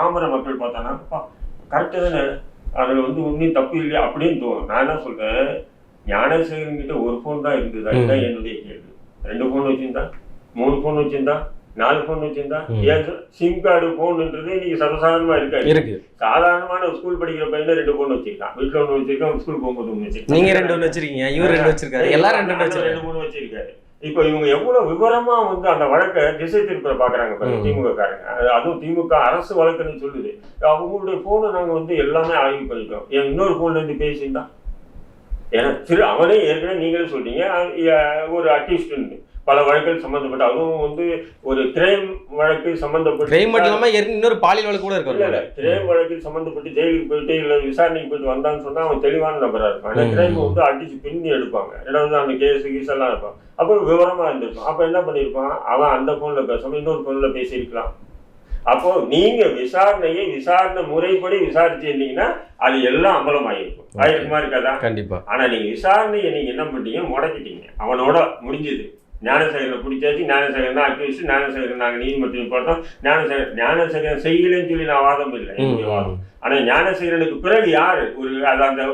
பாமர மக்கள் பார்த்தானா கரெக்டாக தானே, அதில் வந்து ஒன்றும் தப்பு இல்லையா அப்படின்னு தோணும். நான் என்ன சொல்றேன், ஞானசேகரன் கிட்ட ஒரு ஃபோன் தான் இருந்தது, அதுதான் என்னுடைய கேள்வி. 2 ஃபோன் வச்சிருந்தா, 3 ஃபோன் வச்சிருந்தா, 4 ஃபோன் வச்சிருந்தா, ஏன் சிம் கார்டு ஃபோன்ன்றது இன்னைக்கு சர்வசாதாரணமா இருக்காது. சாதாரணமான ஸ்கூல் படிக்கிற பையன் 2 ஃபோன் வச்சிருக்கான், வீட்டுல 1 வச்சிருக்கான், ஸ்கூல் போகும்போது 1 வச்சிருக்கான். நீங்க 2 வச்சிருக்கீங்க, இவர் 2 வச்சிருக்காரு, எல்லாரும் 2 3 வச்சிருக்காரு. இப்போ இவங்க எவ்வளவு விவரமா வந்து அந்த வழக்கை திசை திருப்ப பாக்குறாங்க திமுக காரங்க. அதுவும் திமுக அரசு வழக்குன்னு சொல்லுது. அவங்களுடைய போனை நாங்க வந்து எல்லாமே ஆய்வு பண்ணிட்டோம். என் இன்னொரு போன்ல இருந்து பேசியிருந்தா, ஏன்னா அவனே ஏற்கனவே நீங்களே சொல்றீங்க ஒரு அக்யூஸ்ட், பல வழக்குகள் சம்பந்தப்பட்ட, அதுவும் வந்து ஒரு கிரைம் வழக்கு சம்பந்தப்பட்டு, இன்னொரு பாலியல் வழக்கு கூட இருக்கு. கிரைம் வழக்கில் சம்பந்தப்பட்டு ஜெயிலுக்கு போயிட்டு இல்ல விசாரணைக்கு போயிட்டு வந்தான்னு சொன்னா அவன் தெளிவான நபரா இருப்பான். ஆனா கிரைம் வந்து அடிச்சு பின்னி எடுப்பாங்க, ரெண்டாவது அந்த கேஸ் எல்லாம் இருப்பான். அப்புறம் விவரமா இருந்திருப்பான். அப்ப என்ன பண்ணிருப்பான், அவன் அந்த போன்ல பேசாம இன்னொரு போன்ல பேசியிருக்கலாம். அப்போ நீங்க விசாரணை முறைப்படி விசாரிச்சிருந்தீங்கன்னா அது எல்லாம் அம்பலமாயிருக்குமா இருக்காதா? கண்டிப்பா. ஆனா நீங்க விசாரணையை நீங்க என்ன பண்ணீங்க, முடக்கிட்டீங்க. அவனோட முடிஞ்சது. ஞானசேகரனை பிடிச்சாச்சு, ஞானசேகரன் தான் அக்யூஸ்ட், ஞானசேகரன் நாங்கள் நீதிமன்றத்தில் பார்த்தோம், ஞானசேகரன் செய்யலன்னு சொல்லி நான் வாதம் இல்லை, என்னுடைய வாதம். ஆனா ஞானசேகரனுக்கு பிறகு யாரு ஒரு அந்த